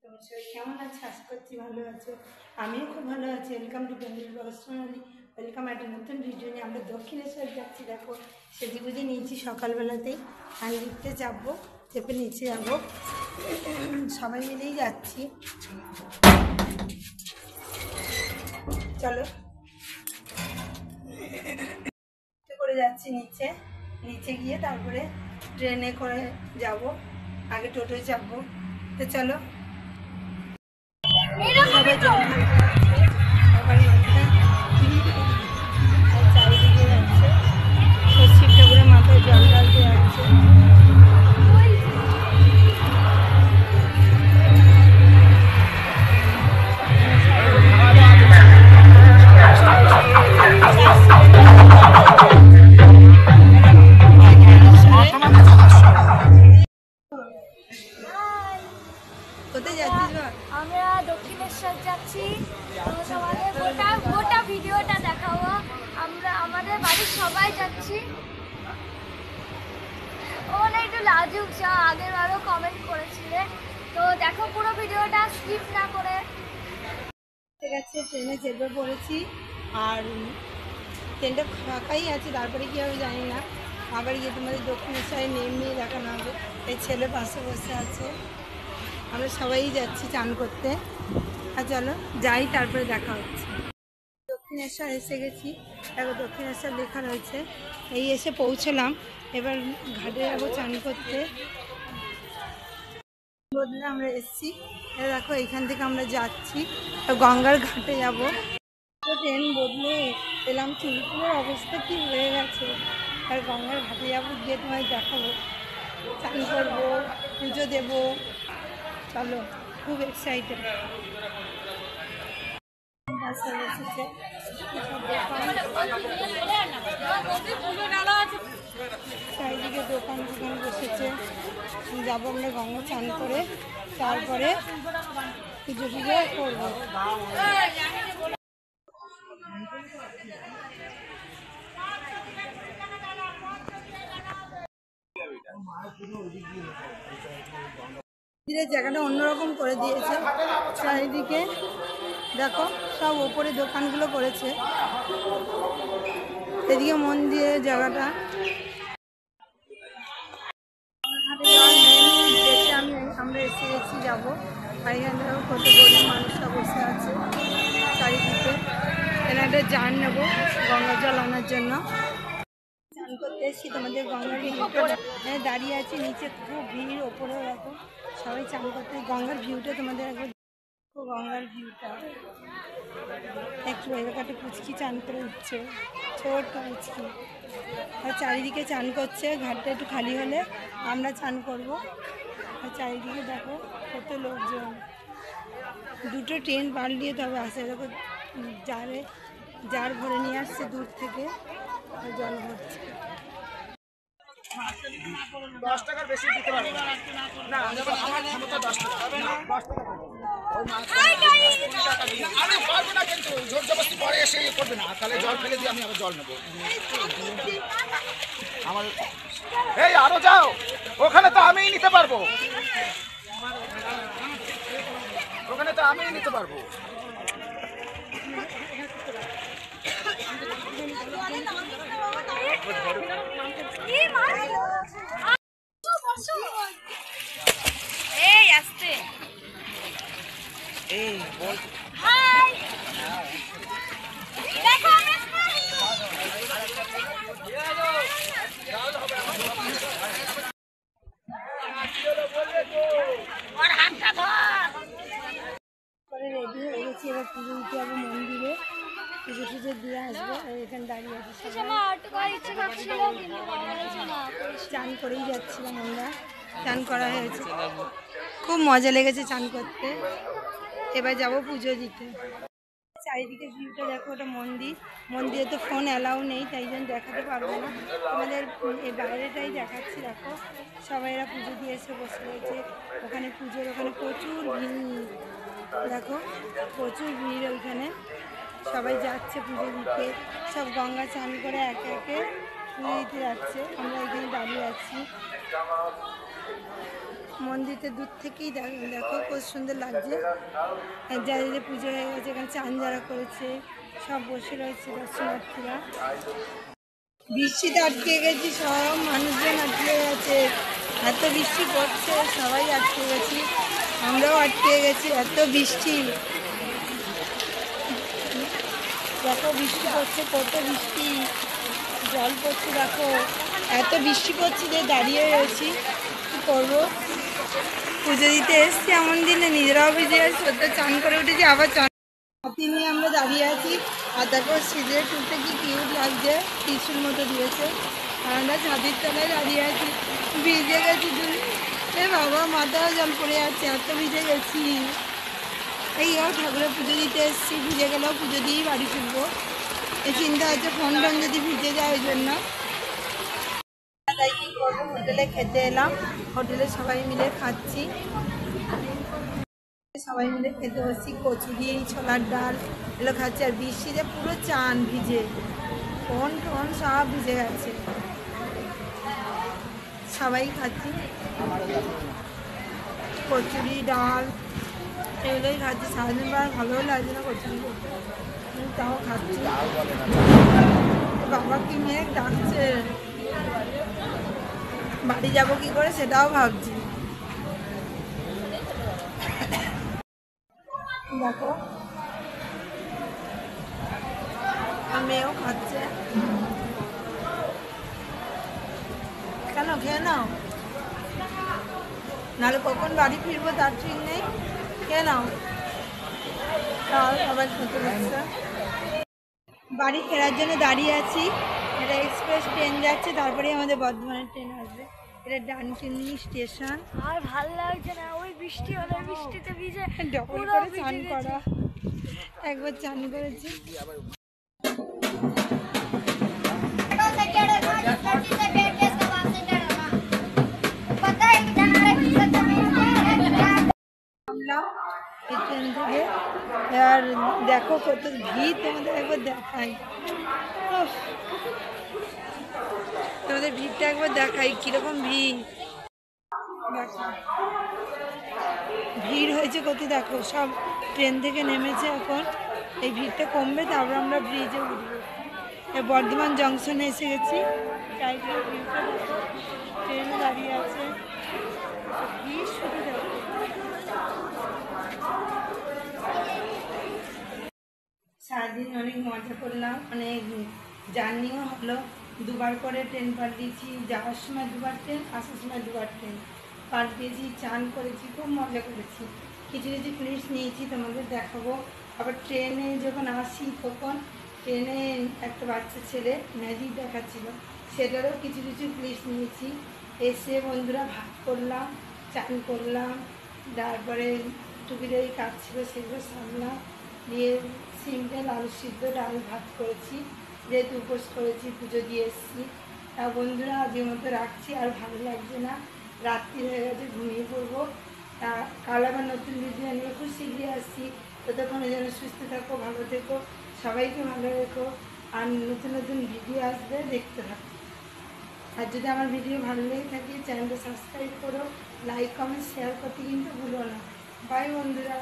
তোমরা সবাই কেমন আছে? আশা করছি ভালো আছো। আমিও খুব ভালো আছি। Welcome to Bengal blog Sonali. Welcome একটা নতুন ভিডিও নিয়ে। আমরা দক্ষিণেশ্বর যাচ্ছি। দেখো সেজে গুজে নিয়েছি সকালবেলাতেই। আমি লিখতে যাবো, চেপে নিচে যাবো, সবাই মিলেই যাচ্ছি। চলো করে যাচ্ছি নিচে। নিচে গিয়ে তারপরে ট্রেনে করে যাব, আগে টোটোয় চাপবো। তো চলো সবাই জল সবাই চারিদিকে যাচ্ছে, শিব ঠাকুরের মাথায় জল ঢালতে যাচ্ছে। কোথায় যাচ্ছিস? আমরা দক্ষিণেশ্বর যাচ্ছি। তোমাদের গোটা ভিডিওটা দেখাবো। আমরা আমাদের বাড়ির সবাই যাচ্ছি। ওখানে একটু লাজুক যা আগের বারও কমেন্ট করেছিলে, তো দেখো পুরো ভিডিওটা স্কিপ না করে। ঠিক আছে, ট্রেনে চেপে পড়েছি আর ট্রেনটা ফাঁকাই আছে। তারপরে কী হবে জানি না, আবার গিয়ে তোমাদের দক্ষিণেশ্বরে নেম নিয়ে দেখানো হবে। এই ছেলে পাশে বসে আছে। আমরা সবাই যাচ্ছি চান করতে। আর চলো যাই, তারপরে দেখা হচ্ছে। দক্ষিণেশ্বর এসে গেছি। দেখো দক্ষিণেশ্বর লেখা রয়েছে। এই এসে পৌঁছলাম। এবার ঘাটে যাবো চান করতে। বদলে আমরা এসেছি। দেখো এইখান থেকে আমরা যাচ্ছি গঙ্গার ঘাটে যাব। ট্রেন বদলে এলাম, চুলপুরের অবস্থা কি হয়ে গেছে। আর গঙ্গার ঘাটে যাবো, গিয়ে তোমায় দেখাবো, চান করবো, পুজো দেবো। চলো, খুব এক্সাইটেড। চারিদিকে দোকান বসেছে। যাবো আমরা গঙ্গা চান করে, তারপরে পুজো টুজো করবো। জায়গাটা অন্যরকম করে দিয়েছে। চারিদিকে দেখো সব ওপরে দোকানগুলো করেছে, এদিকে মন্দিরের জায়গাটা। আমরা এসে গেছি, যাবো। আর এখানে কত গরিব মানুষরা বসে আছে চারিদিকে। এখানে একটা জান নেবো গঙ্গা জল আনার জন্য। চান করতে এসেছি, তোমাদের গঙ্গার ভিউটা দাঁড়িয়ে আছি। নিচে খুব ভিড়, ওপরেও দেখো সবাই চান করতে। গঙ্গার ভিউটা তোমাদের একবার, গঙ্গার ভিউটা একটু এলাকাটা পুচকি চান করে উঠছে, ছোট্ট পুচকি। আর চারিদিকে চান করছে। ঘাটটা একটু খালি হলে আমরা চান করব। আর চারিদিকে দেখো কত লোকজন। দুটো ট্রেন পাল্টিয়ে তবে আসে। দেখো জার ভরে নিয়ে আসছে দূর থেকে, জল ভরছে। 10 টাকার বেশি দিতে পারবো না। আমার ক্ষমতা 10 টাকা। আমি পারবো না, কিন্তু জোর জবরদস্তি পরে এসে করবে না। তাহলে জল ফেলে দিয়ে আমি আবার জল নেবো। আমার এই আরো যাও, ওখানে তো আমিই নিতে পারবো। ওখানে তো আমিই নিতে পারবো। এই আসতে এই বল হাই দেখো রেডি হয়ে গেছি। এবার পুজো দিতে যাবো মন্দিরে, পুজো টুজো দিয়ে আসবো। এখানে দাঁড়িয়ে আছি চান করেই যাচ্ছিলাম আমরা। চান করা হয়েছে, খুব মজা লেগেছে চান করতে। এবার যাব পুজো দিতে। চারিদিকে ভিউটা দেখো, ওটা মন্দির। মন্দিরে তো ফোন অ্যালাউ নেই, তাই জন্য দেখাতে পারবো না। আমাদের এই বাইরেটাই দেখাচ্ছি। দেখো সবাই এরা পুজো দিয়ে এসে বসে রয়েছে ওখানে। পুজোর ওখানে প্রচুর ভিড়, দেখো প্রচুর ভিড় ওইখানে। সবাই যাচ্ছে পুজো দিতে, সব গঙ্গা চান করে একে একে পুজো দিতে যাচ্ছে। আমরা এখানে দাঁড়িয়ে আছি। মন্দিরতে দূর থেকেই দেখো কত সুন্দর লাগছে। আর যাদের পুজো হয়ে গেছে এখানে চান যারা করেছে সব বসে রয়েছে দর্শনার্থীরা। বৃষ্টিতে আটকে গেছি, সব মানুষজন আটকে গেছে, এত বৃষ্টি পড়ছে, সবাই আটকে গেছি, আমরাও আটকে গেছি, এত বৃষ্টি। দেখো বৃষ্টি পড়ছে, কত বৃষ্টি, জল পড়ছে, দেখো এত বৃষ্টি পড়ছে যে দাঁড়িয়ে রয়েছি, কী করবো। পুজো দিতে এসছি এমন দিনে নিজেরাও ভিজে আছি, ওটা চান করে উঠেছি, আবার চান হাতি নিয়ে আমরা দাঁড়িয়ে আছি। আর তারপর সিজে টুলতে কি কিউট লাগছে, টিসুর মতো দিয়েছে। আর আমরা ছাদের তলায় দাঁড়িয়ে আছি, ভিজে গেছি তুমি। এ বাবা, মাথাও জল পড়ে যাচ্ছে, এত ভিজে গেছি। এই ঠাকুরের পুজো দিতে এসেছি, ভিজে গেলেও পুজো দিয়েই বাড়ি ফিরবো। এই চিন্তা হচ্ছে ফোন টোন যদি ভিজে যায় ওই জন্য। তাই কী করবো, হোটেলে খেতে এলাম, হোটেলে সবাই মিলে খাচ্ছি, সবাই মিলে খেতে বসছি, কচুরি ছোলার ডাল এগুলো খাচ্ছি। আর বৃষ্টিতে পুরো চান ভিজে, ফোন টোন সব ভিজে গেছে, সবাই খাচ্ছি কচুরি ডাল এগুলোই খাচ্ছি। সারাদিন বার ভালোও লাগছে না কচুরি করতে, তাও খাচ্ছি। বাবা কি মেয়ে ডাকছে, বাড়ি যাবো কি করে সেটাও ভাবছি। দেখো মেয়েও খাচ্ছে, কেন খেয়ে নাও, নাহলে কখন বাড়ি ফিরবো তার ঠিক নেই, খেয়ে নাও। তাও সবাই খেতে বসছে। বাড়ি ফেরার জন্য দাঁড়িয়ে আছি, এটা এক্সপ্রেস ট্রেন যাচ্ছে, তারপরে আমাদের বর্ধমানের ট্রেন আসবে। এটা ডানকুনি স্টেশন। আর ভালো লাগছে না, ওই বৃষ্টি হলো, বৃষ্টিতে ভিজে ডবল করে চান করা, একবার চান করেছি। ট্রেন থেকে আর দেখো কত ভিড়, তোমাদের একবার দেখাই, তোমাদের ভিড়টা একবার দেখাই কিরকম ভিড়। দেখো ভিড় হয়েছে কত, দেখো সব ট্রেন থেকে নেমেছে, এখন এই ভিড়টা কমবে তারপর আমরা ব্রিজে উঠবো। বর্ধমান জংশনে এসে গেছি, চারিদিকে ভিড়টা দেখো, ট্রেনে দাঁড়িয়ে আছে, ভিড় শুধু দেখো। সারাদিন অনেক মজা করলাম, অনেক জার্নিও হলো, দুবার করে ট্রেন পাল্টিয়েছি, যাওয়ার সময় দুবার ট্রেন, আসার সময় দুবার ট্রেন পাল্টিয়েছি, চান করেছি, খুব মজা করেছি। কিছু কিছু ক্লিপস নিয়েছি তোমাদের দেখাবো। আবার ট্রেনে যখন আসি তখন ট্রেনে একটা বাচ্চা ছেলে ম্যাজিক দেখাচ্ছিল, সেটারও কিছু কিছু ক্লিপস নিয়েছি। এসে বন্ধুরা ভাত করলাম, চান করলাম, তারপরে টুকিটাকি কাজ ছিল সেগুলো সারলাম, দিয়ে সিম্পল আলু সিদ্ধ ডাল ভাত করেছি, যেহেতু উপোস করেছি, পুজো দিয়ে এসেছি। তা বন্ধুরা আজকের মতো রাখছি, আর ভালো লাগছে না, রাত্রি হয়ে গেছে, ঘুমিয়ে পড়বো। তা কাল আবার নতুন ভিডিও নিয়ে খুব শীঘ্রই আসছি, ততক্ষণে যেন সুস্থ থাকো, ভালো থেকো, সবাইকে ভালো রেখো, আর নতুন নতুন ভিডিও আসবে, দেখতে থাকো। আর যদি আমার ভিডিও ভালো লেগে থাকে চ্যানেলটা সাবস্ক্রাইব করো, লাইক কমেন্ট শেয়ার করতে কিন্তু ভুলো না। বাই বন্ধুরা।